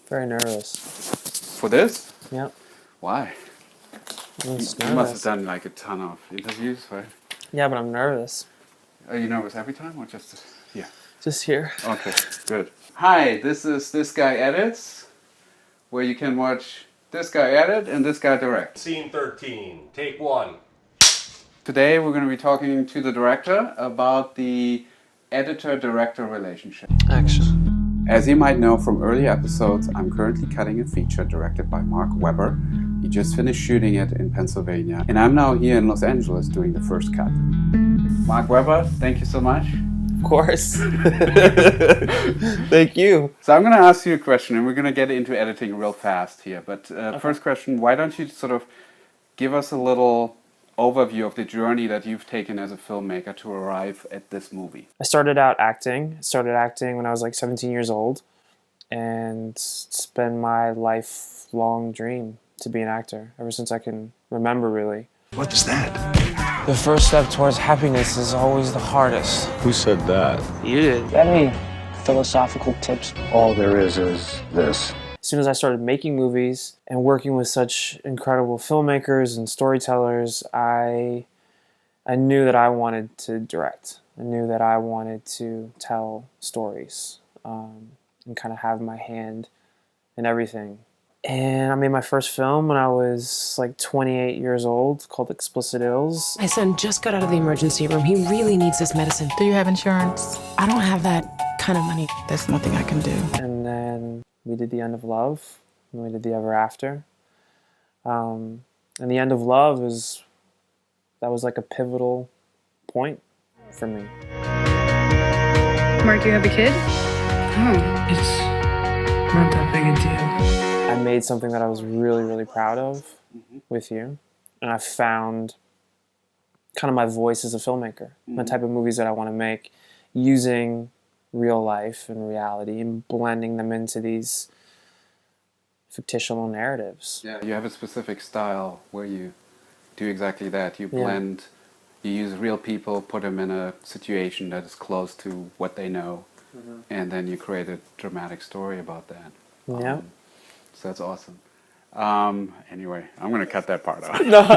Very nervous. For this? Yep. Why? I'm just You nervous. must have done like a ton of interviews, right? Yeah, but I'm nervous. Are you nervous every time or just here? Just here. Okay, good. Hi, this is This Guy Edits, where you can watch this guy edit and this guy direct. Scene 13, take 1. Today we're going to be talking to the director about the editor-director relationship. Action. As you might know from earlier episodes, I'm currently cutting a feature directed by Mark Webber. He just finished shooting it in Pennsylvania, and I'm now here in Los Angeles doing the first cut. Mark Webber, thank you so much. Of course. Thank you. So I'm going to ask you a question, and we're going to get into editing real fast here. But First question, why don't you sort of give us a little overview of the journey that you've taken as a filmmaker to arrive at this movie? I started out acting. Started acting when I was like 17 years old, and it's been my lifelong dream to be an actor ever since I can remember, really. What is that? The first step towards happiness is always the hardest. Who said that? You did. Any philosophical tips? All there is this. As soon as I started making movies and working with such incredible filmmakers and storytellers, I knew that I wanted to direct. I knew that I wanted to tell stories and kind of have my hand in everything. And I made my first film when I was like 28 years old, called Explicit Ills. My son just got out of the emergency room. He really needs this medicine. Do you have insurance? I don't have that kind of money. There's nothing I can do. And then we did The End of Love, and we did The Ever After. And The End of Love was like a pivotal point for me. Mark, you have a kid? Oh. It's not that big a deal. I made something that I was really, really proud of with you. And I found kind of my voice as a filmmaker, the type of movies that I want to make, using real life and reality and blending them into these fictional narratives. Yeah, you have a specific style where you do exactly that. You blend, you use real people, put them in a situation that is close to what they know, and then you create a dramatic story about that. Yeah. So that's awesome. Anyway, I'm going to cut that part out. No,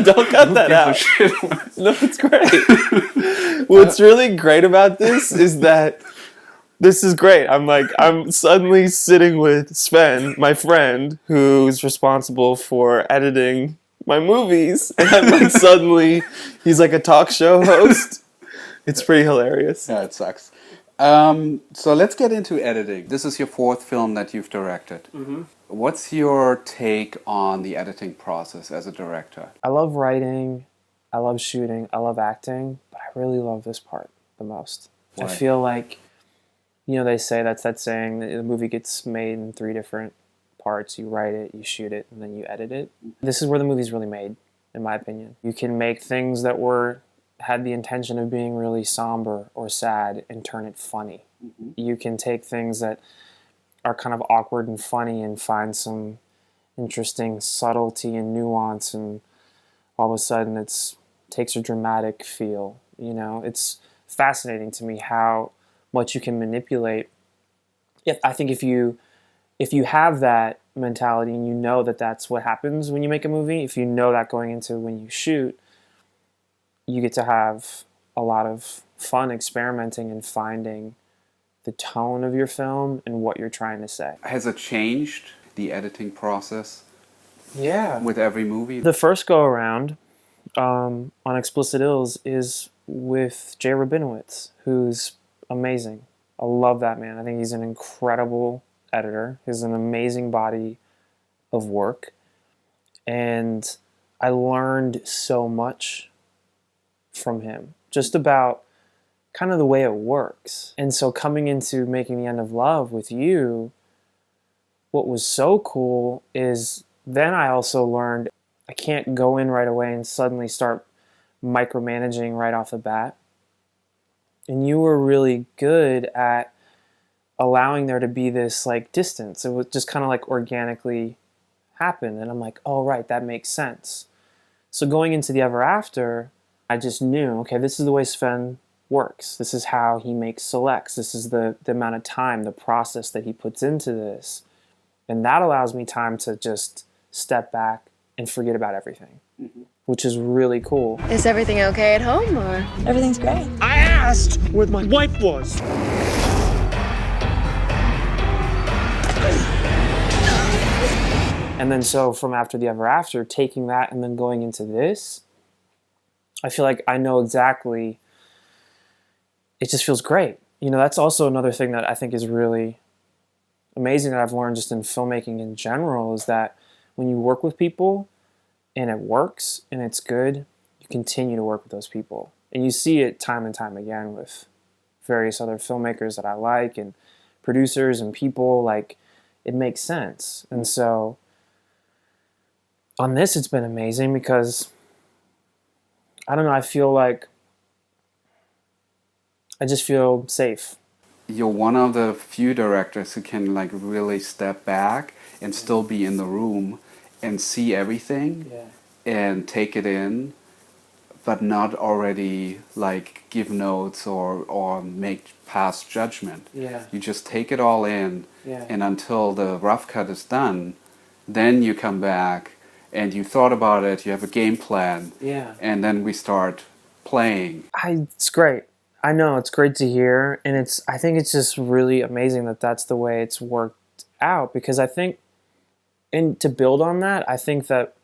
don't cut that out. No, it's great. What's really great about this is that this is great. I'm suddenly sitting with Sven, my friend, who's responsible for editing my movies, and like suddenly he's like a talk show host. It's pretty hilarious. Yeah, it sucks. So let's get into editing. This is your fourth film that you've directed. What's your take on the editing process as a director? I love writing, I love shooting, I love acting, but I really love this part the most. Why? I feel like, they say that's that saying that the movie gets made in 3 different parts. You write it, you shoot it, and then you edit it. This is where the movie's really made, in my opinion. You can make things that had the intention of being really somber or sad and turn it funny. You can take things that are kind of awkward and funny and find some interesting subtlety and nuance, and all of a sudden it takes a dramatic feel. It's fascinating to me how much you can manipulate. I think if you have that mentality and you know that that's what happens when you make a movie, if you know that going into when you shoot, you get to have a lot of fun experimenting and finding the tone of your film and what you're trying to say. Has it changed, the editing process, Yeah. with every movie? The first go-around on Explicit Ills is with Jay Rabinowitz, who's amazing. I love that man. I think he's an incredible editor. He has an amazing body of work. And I learned so much from him, just about kind of the way it works. And so coming into making The End of Love with you, what was so cool is then I also learned I can't go in right away and suddenly start micromanaging right off the bat. And you were really good at allowing there to be this like distance. It would just kind of like organically happen. And I'm like, oh, right, that makes sense. So going into The Ever After, I just knew, okay, this is the way Sven works. This is how he makes selects. This is the amount of time, the process that he puts into this. And that allows me time to just step back and forget about everything, which is really cool. Is everything okay at home, or? Everything's great. I asked where my wife was. And then so from After the Ever After, taking that and then going into this, I feel like I know exactly, it just feels great. You know, that's also another thing that I think is really amazing that I've learned just in filmmaking in general, is that when you work with people and it works and it's good, you continue to work with those people. And you see it time and time again with various other filmmakers that I like and producers and people. Like, it makes sense. And so on this, it's been amazing because, I don't know, I feel like I just feel safe. You're one of the few directors who can like really step back and still be in the room and see everything and take it in, but not already like give notes or make past judgment. You just take it all in, and until the rough cut is done, then you come back and you thought about it, you have a game plan, and then we start playing. It's great. I know, it's great to hear, and I think it's just really amazing that that's the way it's worked out, because I think, and to build on that, I think that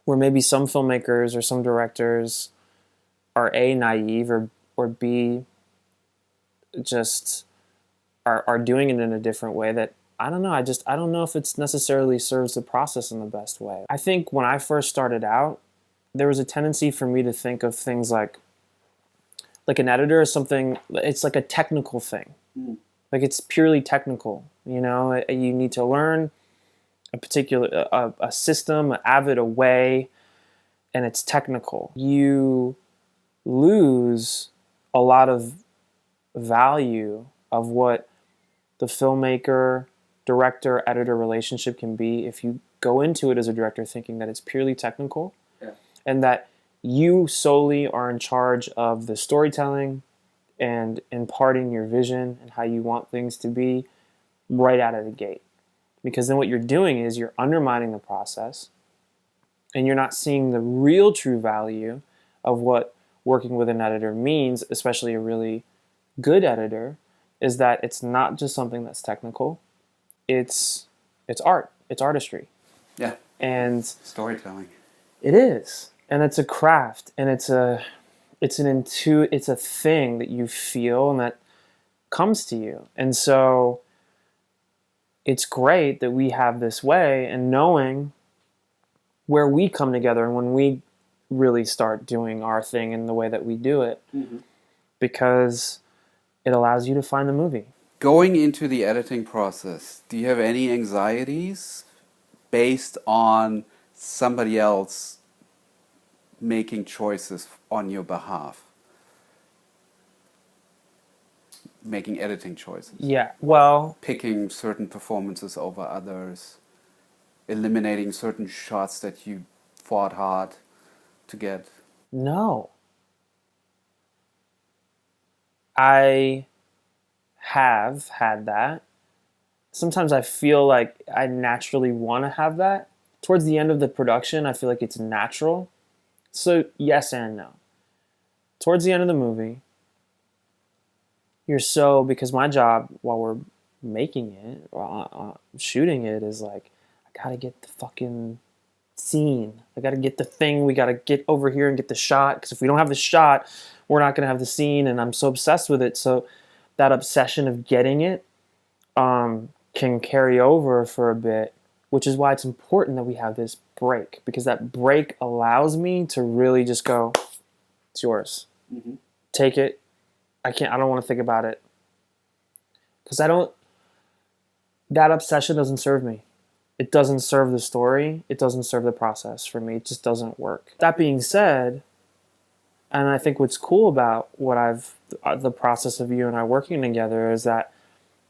where maybe some filmmakers or some directors are A, naive, or B, just are doing it in a different way, that I don't know, I don't know if it's necessarily serves the process in the best way. I think when I first started out, there was a tendency for me to think of things like an editor is something, it's like a technical thing. Like, it's purely technical, you know? You need to learn a particular, a system, a way, and it's technical. You lose a lot of value of what the filmmaker, director, editor relationship can be if you go into it as a director thinking that it's purely technical, and that you solely are in charge of the storytelling and imparting your vision and how you want things to be right out of the gate. Because then what you're doing is you're undermining the process, and you're not seeing the real true value of what working with an editor means, especially a really good editor, is that it's not just something that's technical, it's art, it's artistry. And storytelling. It is. And it's a craft, and it's a thing that you feel and that comes to you. And so it's great that we have this way, and knowing where we come together and when we really start doing our thing in the way that we do it, because it allows you to find the movie. Going into the editing process, do you have any anxieties based on somebody else making choices on your behalf? Making editing choices? Yeah, well, picking certain performances over others, eliminating certain shots that you fought hard to get? No. I have had that. Sometimes I feel like I naturally want to have that. Towards the end of the production, I feel like it's natural. So yes and no. Towards the end of the movie, because my job while we're making it, or shooting it, is like, I gotta get the fucking scene. I gotta get the thing. We gotta get over here and get the shot, because if we don't have the shot, we're not gonna have the scene, and I'm so obsessed with it. So that obsession of getting it can carry over for a bit, which is why it's important that we have this break, because that break allows me to really just go, it's yours. Take it. I don't want to think about it. Because that obsession doesn't serve me. It doesn't serve the story. It doesn't serve the process for me. It just doesn't work. That being said, and I think what's cool about the process of you and I working together is that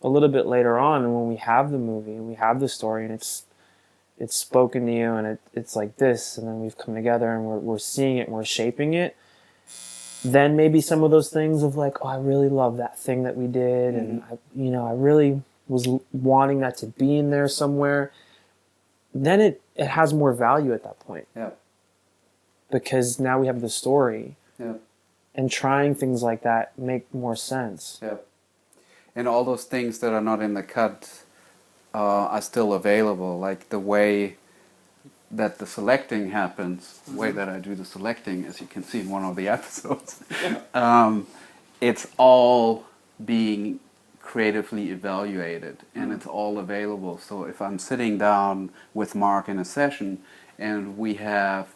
a little bit later on, and when we have the movie and we have the story and it's spoken to you and it's like this, and then we've come together and we're seeing it and we're shaping it, then maybe some of those things of like, oh, I really love that thing that we did, and I really was wanting that to be in there somewhere. Then it has more value at that point. Yeah. Because now we have the story. Yeah. And trying things like that make more sense. Yeah. And all those things that are not in the cut are still available, like the way that the selecting happens, the way that I do the selecting, as you can see in one of the episodes. It's all being creatively evaluated, and it's all available. So if I'm sitting down with Mark in a session and we have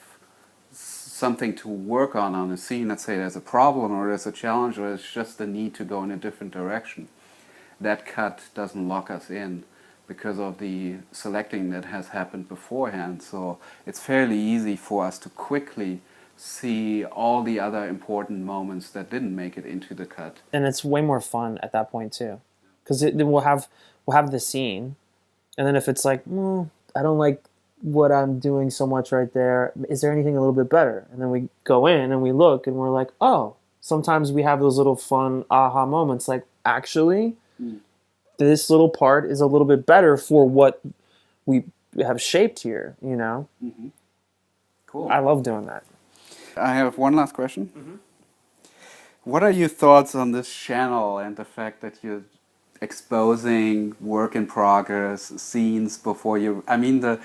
something to work on a scene, let's say there's a problem or there's a challenge or there's just a need to go in a different direction, that cut doesn't lock us in because of the selecting that has happened beforehand. So it's fairly easy for us to quickly see all the other important moments that didn't make it into the cut. And it's way more fun at that point too, because then we'll have the scene, and then if it's like, I don't like what I'm doing so much right there, is there anything a little bit better? And then we go in and we look and we're like, oh, sometimes we have those little fun aha moments, like actually this little part is a little bit better for what we have shaped here, you know? Cool. I love doing that. I have one last question. What are your thoughts on this channel and the fact that you're exposing work in progress, scenes before you... I mean, the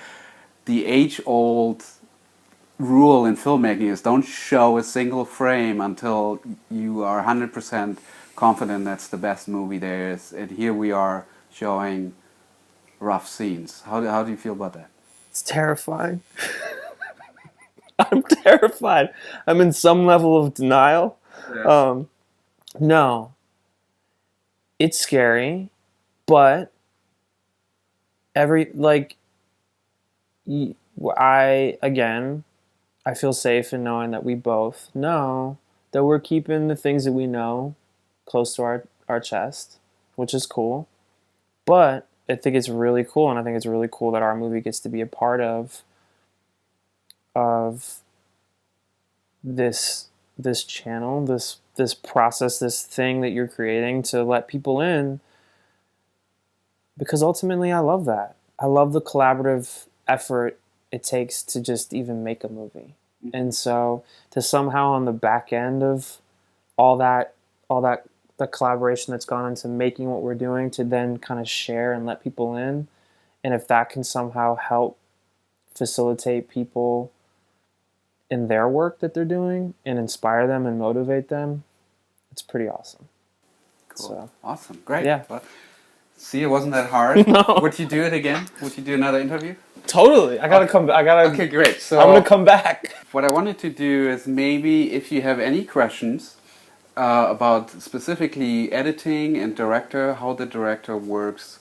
age-old rule in filmmaking is don't show a single frame until you are 100% confident that's the best movie there is. And here we are showing rough scenes. How do you feel about that? It's terrifying. I'm terrified. I'm in some level of denial. Yeah. No. It's scary, but I feel safe in knowing that we both know that we're keeping the things that we know close to our chest, which is cool. But I think it's really cool, and I think it's really cool that our movie gets to be a part of this channel, this process, this thing that you're creating to let people in, because ultimately I love that. I love the collaborative effort it takes to just even make a movie. And so to somehow on the back end of all that the collaboration that's gone into making what we're doing, to then kind of share and let people in, and if that can somehow help facilitate people in their work that they're doing and inspire them and motivate them, it's pretty awesome. Cool. So, awesome. Great. Yeah. Well, see, it wasn't that hard. No. Would you do it again? Would you do another interview? Totally. I gotta come. Okay, great. So I'm gonna come back. What I wanted to do is maybe if you have any questions about specifically editing and director, how the director works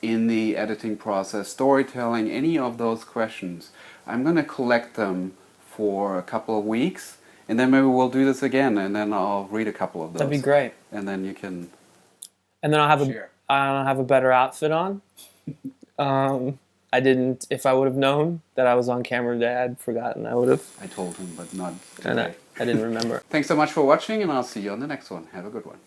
in the editing process, storytelling, any of those questions, I'm gonna collect them for a couple of weeks, and then maybe we'll do this again, and then I'll read a couple of those. That'd be great. And then you can. And then I'll share. I'll have a better outfit on. I didn't. If I would have known that I was on camera today, I'd forgotten. I would have. I told him, but not And today. I didn't remember. Thanks so much for watching, and I'll see you on the next one. Have a good one.